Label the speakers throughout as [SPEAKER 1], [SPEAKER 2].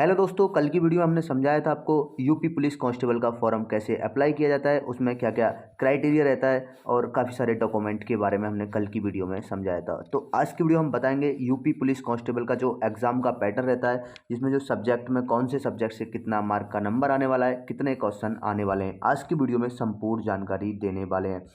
[SPEAKER 1] Hello दोस्तों, कल की वीडियो में हमने समझाया था आपको यूपी पुलिस कांस्टेबल का फॉर्म कैसे अप्लाई किया जाता है, उसमें क्या क्या क्राइटेरिया रहता है और काफ़ी सारे डॉक्यूमेंट के बारे में हमने कल की वीडियो में समझाया था। तो आज की वीडियो हम बताएंगे यूपी पुलिस कांस्टेबल का जो एग्ज़ाम का पैटर्न रहता है, जिसमें जो सब्जेक्ट में कौन से सब्जेक्ट से कितना मार्क का नंबर आने वाला है, कितने क्वेश्चन आने वाले हैं। आज की वीडियो में संपूर्ण जानकारी देने वाले हैं।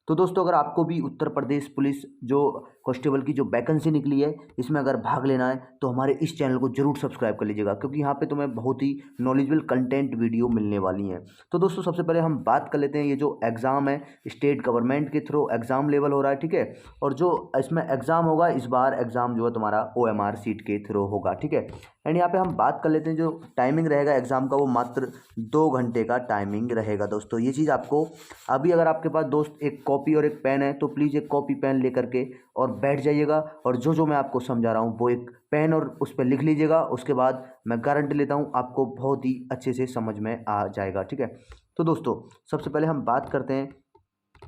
[SPEAKER 1] तो दोस्तों, अगर आपको भी उत्तर प्रदेश पुलिस जो कांस्टेबल की जो वैकेंसी निकली है, इसमें अगर भाग लेना है तो हमारे इस चैनल को जरूर सब्सक्राइब कर लीजिएगा, क्योंकि यहाँ पे तुम्हें बहुत ही नॉलेजेबल कंटेंट वीडियो मिलने वाली हैं। तो दोस्तों, सबसे पहले हम बात कर लेते हैं, ये जो एग्ज़ाम है स्टेट गवर्नमेंट के थ्रू एग्ज़ाम लेवल हो रहा है, ठीक है। और जो इसमें एग्ज़ाम होगा, इस बार एग्ज़ाम जो है तुम्हारा OMR सीट के थ्रू होगा, ठीक है। एंड यहाँ पे हम बात कर लेते हैं, जो टाइमिंग रहेगा एग्ज़ाम का वो मात्र 2 घंटे का टाइमिंग रहेगा। दोस्तों, ये चीज़ आपको अभी, अगर आपके पास दोस्त एक कॉपी और एक पेन है तो प्लीज़ एक कॉपी पेन लेकर के और बैठ जाइएगा, और जो मैं आपको समझा रहा हूँ वो एक पेन और उस पर लिख लीजिएगा। उसके बाद मैं गारंटी लेता हूँ आपको बहुत ही अच्छे से समझ में आ जाएगा, ठीक है। तो दोस्तों, सबसे पहले हम बात करते हैं,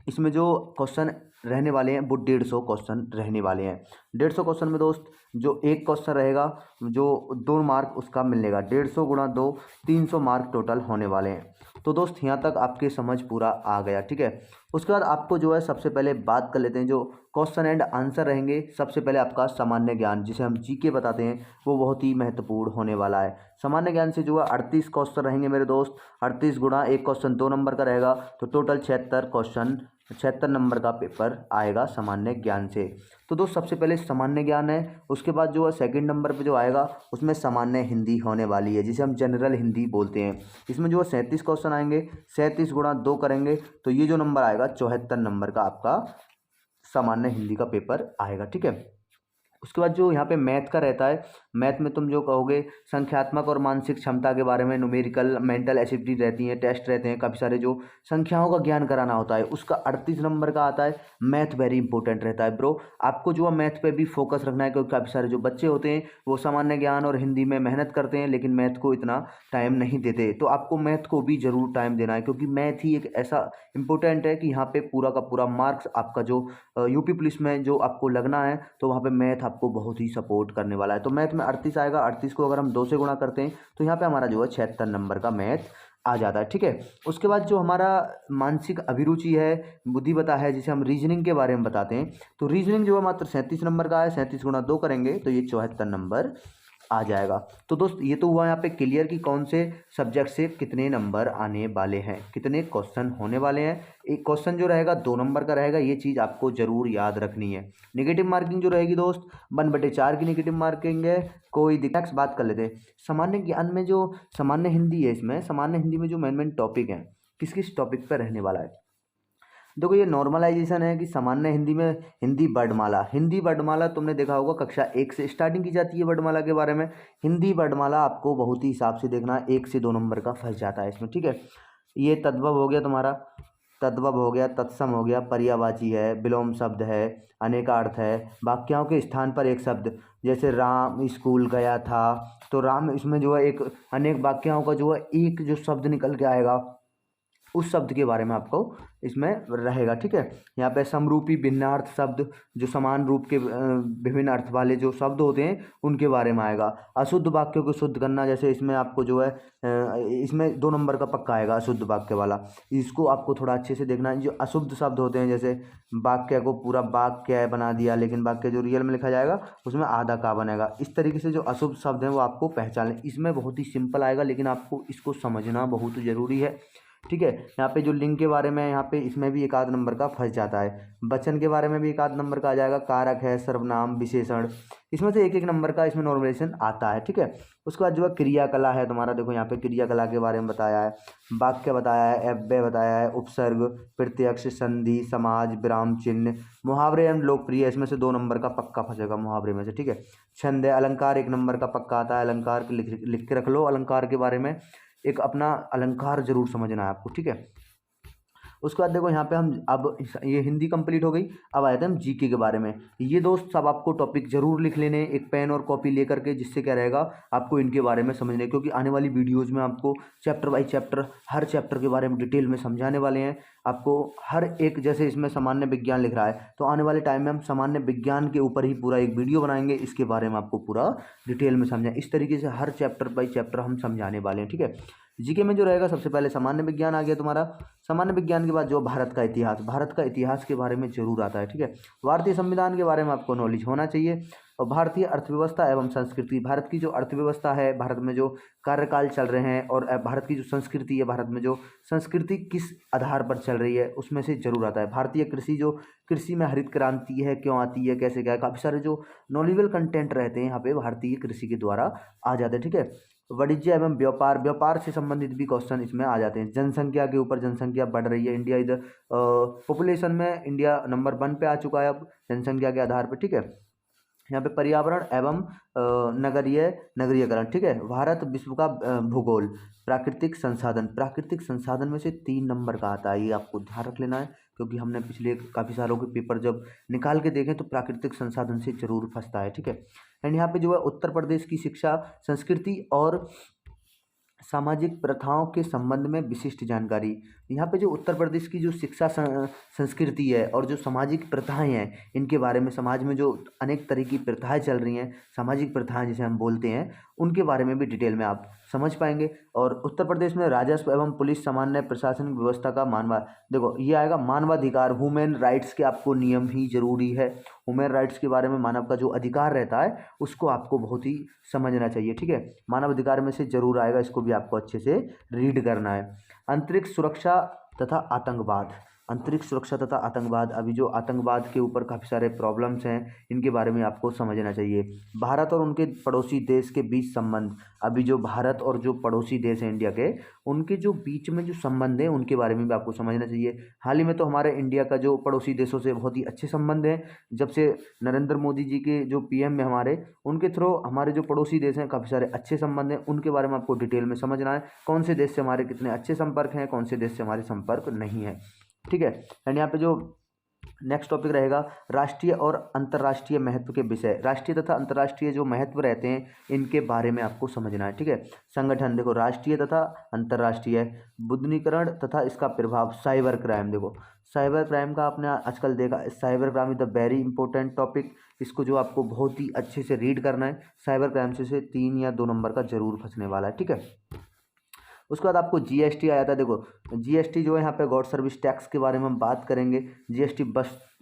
[SPEAKER 1] इसमें जो क्वेश्चन रहने वाले हैं वो 150 क्वेश्चन रहने वाले हैं। 150 क्वेश्चन में दोस्त, जो एक क्वेश्चन रहेगा जो 2 मार्क उसका मिलेगा, 150 गुणा 2, 300 मार्क टोटल होने वाले हैं। तो दोस्त, यहाँ तक आपके समझ पूरा आ गया, ठीक है। उसके बाद आपको जो है सबसे पहले बात कर लेते हैं, जो क्वेश्चन एंड आंसर रहेंगे। सबसे पहले आपका सामान्य ज्ञान, जिसे हम GK बताते हैं, वो बहुत ही महत्वपूर्ण होने वाला है। सामान्य ज्ञान से जो है 38 क्वेश्चन रहेंगे मेरे दोस्त। 38 गुणा एक क्वेश्चन 2 नंबर का रहेगा, तो टोटल 76 क्वेश्चन, 76 नंबर का पेपर आएगा सामान्य ज्ञान से। तो दोस्त, सबसे पहले सामान्य ज्ञान है। उसके बाद जो है सेकंड नंबर पे जो आएगा उसमें सामान्य हिंदी होने वाली है, जिसे हम जनरल हिंदी बोलते हैं। इसमें जो है 37 क्वेश्चन आएंगे। 37 गुणा 2 करेंगे तो ये जो नंबर आएगा 74 नंबर का आपका सामान्य हिंदी का पेपर आएगा, ठीक है। उसके बाद जो यहाँ पे मैथ का रहता है, मैथ में तुम जो कहोगे संख्यात्मक और मानसिक क्षमता के बारे में, न्यूमेरिकल मेंटल एसिडिटी रहती है, टेस्ट रहते हैं, काफ़ी सारे जो संख्याओं का ज्ञान कराना होता है, उसका 38 नंबर का आता है। मैथ वेरी इंपॉर्टेंट रहता है ब्रो, आपको जो है मैथ पे भी फोकस रखना है, क्योंकि काफ़ी सारे जो बच्चे होते हैं वो सामान्य ज्ञान और हिंदी में मेहनत करते हैं लेकिन मैथ को इतना टाइम नहीं देते। तो आपको मैथ को भी ज़रूर टाइम देना है, क्योंकि मैथ ही एक ऐसा इंपॉर्टेंट है कि यहाँ पे पूरा का पूरा मार्क्स आपका जो यूपी पुलिस में जो आपको लगना है, तो वहाँ पे मैथ आपको बहुत ही सपोर्ट करने वाला है। तो मैथ में 38 आएगा। 38 को अगर हम 2 से गुणा करते हैं तो यहाँ पे हमारा जो है 76 नंबर का मैथ आ जाता है, ठीक है। उसके बाद जो हमारा मानसिक अभिरुचि है, बुद्धिमत्ता है, जिसे हम रीजनिंग के बारे में बताते हैं, तो रीजनिंग जो है मात्र 37 नंबर का है। 37 गुणा 2 करेंगे तो ये 74 नंबर आ जाएगा। तो दोस्त, ये तो हुआ यहाँ पे क्लियर कि कौन से सब्जेक्ट से कितने नंबर आने वाले हैं, कितने क्वेश्चन होने वाले हैं। एक क्वेश्चन जो रहेगा 2 नंबर का रहेगा, ये चीज़ आपको जरूर याद रखनी है। नेगेटिव मार्किंग जो रहेगी दोस्त, 1/4 की नेगेटिव मार्किंग है। कोई नेक्स्ट बात कर लेते हैं, सामान्य ज्ञान में जो सामान्य हिंदी है, इसमें सामान्य हिंदी में जो मेन टॉपिक हैं, किस किस टॉपिक पर रहने वाला है। देखो, ये नॉर्मलाइजेशन है कि सामान्य हिंदी में हिंदी वर्णमाला, हिंदी वर्णमाला तुमने देखा होगा कक्षा 1 से स्टार्टिंग की जाती है वर्णमाला के बारे में। हिंदी वर्णमाला आपको बहुत ही हिसाब से देखना, 1 से 2 नंबर का फंस जाता है इसमें, ठीक है। ये तद्भव हो गया तुम्हारा, तद्भव हो गया, तत्सम हो गया, पर्यायवाची है, विलोम शब्द है, अनेकार्थ है, वाक्यों के स्थान पर एक शब्द, जैसे राम स्कूल गया था, तो राम, इसमें जो है एक अनेक वाक्यों का जो है एक जो शब्द निकल के आएगा, उस शब्द के बारे में आपको इसमें रहेगा, ठीक है। यहाँ पे समरूपी भिन्नार्थ शब्द, जो समान रूप के विभिन्न अर्थ वाले जो शब्द होते हैं उनके बारे में आएगा। अशुद्ध वाक्यों को शुद्ध करना, जैसे इसमें आपको जो है इसमें 2 नंबर का पक्का आएगा अशुद्ध वाक्य वाला। इसको आपको थोड़ा अच्छे से देखना है। जो अशुद्ध शब्द होते हैं, जैसे वाक्य को पूरा वाक्य बना दिया लेकिन वाक्य जो रियल में लिखा जाएगा उसमें आधा का बनेगा, इस तरीके से जो अशुद्ध शब्द हैं वो आपको पहचानें। इसमें बहुत ही सिंपल आएगा लेकिन आपको इसको समझना बहुत ज़रूरी है, ठीक है। यहाँ पे जो लिंग के बारे में, यहाँ पे इसमें भी 1 आध नंबर का फंस जाता है। वचन के बारे में भी 1 आध नंबर का आ जाएगा। कारक है, सर्वनाम, विशेषण, इसमें से 1 नंबर का इसमें नॉर्मलाइजेशन आता है, ठीक है। उसके बाद जो है क्रियाकला है तुम्हारा, देखो यहाँ पे क्रियाकला के बारे में बताया है, वाक्य बताया है, अव्यय बताया है, उपसर्ग, प्रत्यक्ष, संधि, समाज, विराम चिन्ह, मुहावरे एंड लोकप्रिय, इसमें से 2 नंबर का पक्का फंसेगा मुहावरे में से, ठीक है। छंद है, अलंकार 1 नंबर का पक्का आता है। अलंकार लिख के रख लो, अलंकार के बारे में एक अपना अलंकार जरूर समझना है आपको, ठीक है। उसके बाद देखो यहाँ पे हम अब ये हिंदी कंप्लीट हो गई। अब आए थे हम जीके के बारे में। ये दोस्त सब आपको टॉपिक जरूर लिख लेने एक पेन और कॉपी लेकर के, जिससे क्या रहेगा आपको इनके बारे में समझने, क्योंकि आने वाली वीडियोज़ में आपको chapter by chapter her chapter के बारे में डिटेल में समझाने वाले हैं आपको। हर एक, जैसे इसमें सामान्य विज्ञान लिख रहा है तो आने वाले टाइम में हम सामान्य विज्ञान के ऊपर ही पूरा एक वीडियो बनाएंगे, इसके बारे में आपको पूरा डिटेल में समझाएं। इस तरीके से हर चैप्टर बाई चैप्टर हम समझाने वाले हैं, ठीक है। जीके में जो रहेगा सबसे पहले सामान्य विज्ञान आ गया तुम्हारा। सामान्य विज्ञान के बाद जो भारत का इतिहास के बारे में जरूर आता है, ठीक है। भारतीय संविधान के बारे में आपको नॉलेज होना चाहिए। और भारतीय अर्थव्यवस्था एवं संस्कृति, भारत की जो अर्थव्यवस्था है, भारत में जो कार्यकाल चल रहे हैं, और भारत की जो संस्कृति है, भारत में जो संस्कृति किस आधार पर चल रही है, उसमें से जरूर आता है। भारतीय कृषि, जो कृषि में हरित क्रांति है, क्यों आती है, कैसे क्या है, काफ़ी सारे जो नॉलेजेबल कंटेंट रहते हैं यहाँ पे भारतीय कृषि के द्वारा आ जाते हैं, ठीक है। वाणिज्य एवं व्यापार, व्यापार से संबंधित भी क्वेश्चन इसमें आ जाते हैं। जनसंख्या के ऊपर, जनसंख्या बढ़ रही है, इंडिया इधर पॉपुलेशन में इंडिया नंबर 1 पे आ चुका है अब जनसंख्या के आधार पर, ठीक है। यहाँ पे पर्यावरण एवं नगरीयकरण, ठीक है। भारत विश्व का भूगोल, प्राकृतिक संसाधन, प्राकृतिक संसाधन में से 3 नंबर का आता है, ये आपको ध्यान रख लेना है, क्योंकि हमने पिछले काफ़ी सालों के पेपर जब निकाल के देखें तो प्राकृतिक संसाधन से जरूर फंसता है, ठीक है। एंड यहाँ पे जो है उत्तर प्रदेश की शिक्षा, संस्कृति और सामाजिक प्रथाओं के संबंध में विशिष्ट जानकारी। यहाँ पे जो उत्तर प्रदेश की जो शिक्षा संस्कृति है और जो सामाजिक प्रथाएं हैं, इनके बारे में, समाज में जो अनेक तरह की प्रथाएं चल रही हैं, सामाजिक प्रथाएं जिसे हम बोलते हैं, उनके बारे में भी डिटेल में आप समझ पाएंगे। और उत्तर प्रदेश में राजस्व एवं पुलिस सामान्य प्रशासनिक व्यवस्था का देखो ये आएगा मानवाधिकार, ह्यूमन राइट्स के आपको नियम ही जरूरी है। ह्यूमन राइट्स के बारे में, मानव का जो अधिकार रहता है उसको आपको बहुत ही समझना चाहिए, ठीक है। मानव अधिकार में से जरूर आएगा, इसको भी आपको अच्छे से रीड करना है। अंतरिक्ष सुरक्षा तथा आतंकवाद, अंतरिक्ष सुरक्षा तथा आतंकवाद, अभी जो आतंकवाद के ऊपर काफ़ी सारे प्रॉब्लम्स हैं, इनके बारे में आपको समझना चाहिए। भारत और उनके पड़ोसी देश के बीच संबंध, अभी जो भारत और जो पड़ोसी देश हैं इंडिया के, उनके जो बीच में जो संबंध हैं उनके बारे में भी आपको समझना चाहिए। हाल ही में तो हमारे इंडिया का जो पड़ोसी देशों से बहुत ही अच्छे संबंध हैं, जब से नरेंद्र मोदी जी के जो पीएम है हमारे, उनके थ्रू हमारे जो पड़ोसी देश हैं काफ़ी सारे अच्छे संबंध हैं, उनके बारे में आपको डिटेल में समझना है। कौन से देश से हमारे कितने अच्छे संपर्क हैं, कौन से देश से हमारे संपर्क नहीं है, ठीक है। एंड यहाँ पे जो नेक्स्ट टॉपिक रहेगा राष्ट्रीय और अंतर्राष्ट्रीय महत्व के विषय, राष्ट्रीय तथा अंतर्राष्ट्रीय जो महत्व रहते हैं इनके बारे में आपको समझना है, ठीक है। संगठन, देखो राष्ट्रीय तथा अंतर्राष्ट्रीय, विमुद्रीकरण तथा इसका प्रभाव, साइबर क्राइम, देखो साइबर क्राइम का आपने आजकल देखा, cyber crime is the very important topic, इसको जो आपको बहुत ही अच्छे से रीड करना है। साइबर क्राइम से 3 या 2 नंबर का जरूर फंसने वाला है, ठीक है। उसके बाद आपको जीएसटी आया था, देखो जीएसटी जो है यहाँ पे गॉड सर्विस टैक्स के बारे में हम बात करेंगे। जीएसटी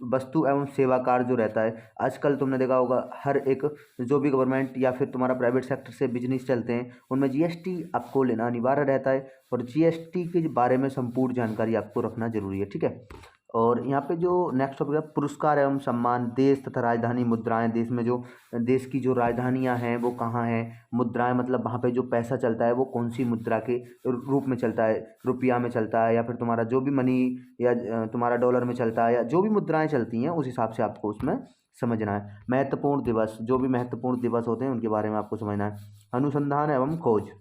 [SPEAKER 1] वस्तु एवं सेवा कर जो रहता है, आजकल तुमने देखा होगा हर एक जो भी गवर्नमेंट या फिर तुम्हारा प्राइवेट सेक्टर से बिजनेस चलते हैं उनमें जीएसटी आपको लेना अनिवार्य रहता है, और जीएसटी के बारे में संपूर्ण जानकारी आपको रखना जरूरी है, ठीक है। और यहाँ पे जो नेक्स्ट टॉपिक है पुरस्कार एवं सम्मान, देश तथा राजधानी मुद्राएं, देश में जो देश की जो राजधानियाँ हैं वो कहाँ हैं, मुद्राएं मतलब वहाँ पे जो पैसा चलता है वो कौन सी मुद्रा के रूप में चलता है, रुपया में चलता है या फिर तुम्हारा जो भी मनी या तुम्हारा डॉलर में चलता है, या जो भी मुद्राएं चलती हैं उस हिसाब से आपको उसमें समझना है। महत्वपूर्ण दिवस, जो भी महत्वपूर्ण दिवस होते हैं उनके बारे में आपको समझना है। अनुसंधान एवं खोज,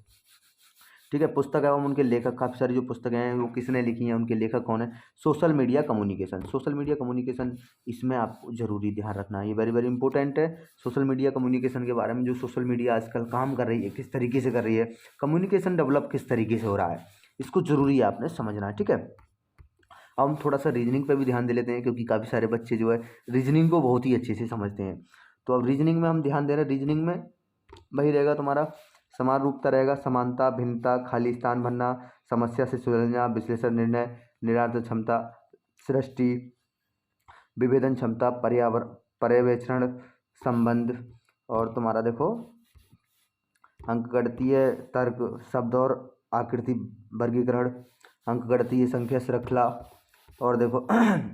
[SPEAKER 1] ठीक है। पुस्तक एवं उनके लेखक, काफ़ी सारी जो पुस्तकें हैं वो किसने लिखी हैं, उनके लेखक कौन है। Social media communication, social media communication इसमें आपको जरूरी ध्यान रखना है, ये वेरी वेरी इंपॉर्टेंट है। सोशल मीडिया कम्युनिकेशन के बारे में, जो सोशल मीडिया आजकल काम कर रही है किस तरीके से कर रही है, कम्युनिकेशन डेवलप किस तरीके से हो रहा है, इसको जरूरी है आपने समझना है, ठीक है। अब हम थोड़ा सा रीजनिंग पर भी ध्यान दे लेते हैं, क्योंकि काफ़ी सारे बच्चे जो है रीजनिंग को बहुत ही अच्छे से समझते हैं। तो अब रीजनिंग में हम ध्यान दे रहे हैं, रीजनिंग में वही रहेगा तुम्हारा समान रूपता रहेगा, समानता, भिन्नता, खाली स्थान भरना, समस्या से सुलझना, विश्लेषण, निर्णय, निरार्थ क्षमता, सृष्टि, विभेदन क्षमता, पर्यवेक्षण, संबंध, और तुम्हारा देखो अंकगणितीय तर्क, शब्द और आकृति वर्गीकरण, अंकगणितीय संख्या श्रृंखला, और देखो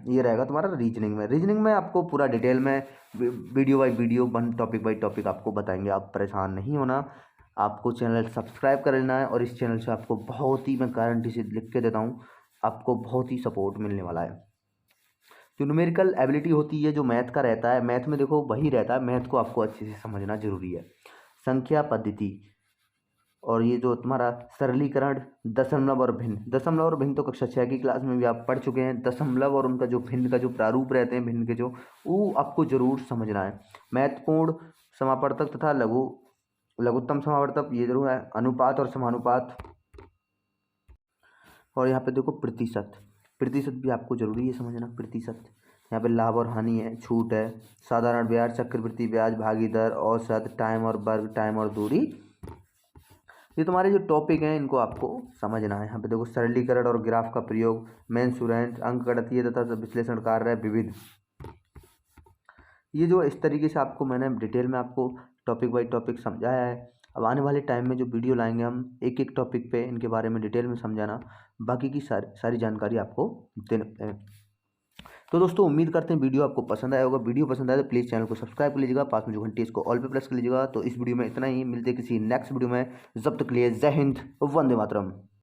[SPEAKER 1] ये रहेगा तुम्हारा रीजनिंग में। रीजनिंग में आपको पूरा डिटेल में video by video, one topic by topic आपको बताएंगे, आप परेशान नहीं होना। आपको चैनल सब्सक्राइब कर लेना है, और इस चैनल से आपको बहुत ही, मैं गारंटी से लिख के देता हूँ, आपको बहुत ही सपोर्ट मिलने वाला है। जो न्यूमेरिकल एबिलिटी होती है, जो मैथ का रहता है, मैथ में देखो वही रहता है, मैथ को आपको अच्छे से समझना जरूरी है। संख्या पद्धति, और ये जो तुम्हारा सरलीकरण, दशमलव और भिन्न तो कक्षा 6 की क्लास में भी आप पढ़ चुके हैं। दशमलव और उनका जो भिन्न का जो प्रारूप रहते हैं, भिन्न के जो, वो आपको जरूर समझना है। महत्वपूर्ण समापवर्तक तथा लघुत्तम समापवर्तक ये जरूर है। अनुपात और समानुपात, और यहाँ पे देखो प्रतिशत भी आपको जरूरी है समझना। प्रतिशत यहाँ पे लाभ और हानि है, छूट है, साधारण ब्याज, चक्रवृद्धि ब्याज, भागी दर, औसत, टाइम और वर्ग, टाइम और दूरी। ये तुम्हारे जो टॉपिक हैं इनको आपको समझना है। यहाँ पे देखो सरलीकरण और ग्राफ का प्रयोग, मेंसुरेंस, अंकगणितीय तथा विश्लेषण कार्य, विविध। ये जो इस तरीके से आपको मैंने डिटेल में आपको टॉपिक बाई टॉपिक समझाया है। अब आने वाले टाइम में जो वीडियो लाएंगे हम एक एक टॉपिक पे इनके बारे में डिटेल में समझाना, बाकी की सारी जानकारी आपको देना। तो दोस्तों उम्मीद करते हैं वीडियो आपको पसंद आया होगा। वीडियो पसंद आया तो प्लीज़ चैनल को सब्सक्राइब कर लीजिएगा, पास में जो घंटी इसको ऑल पे प्रेस कर लीजिएगा। तो इस वीडियो में इतना ही, मिलते किसी नेक्स्ट वीडियो में। जब तक के लिए जय हिंद, वंदे मातरम।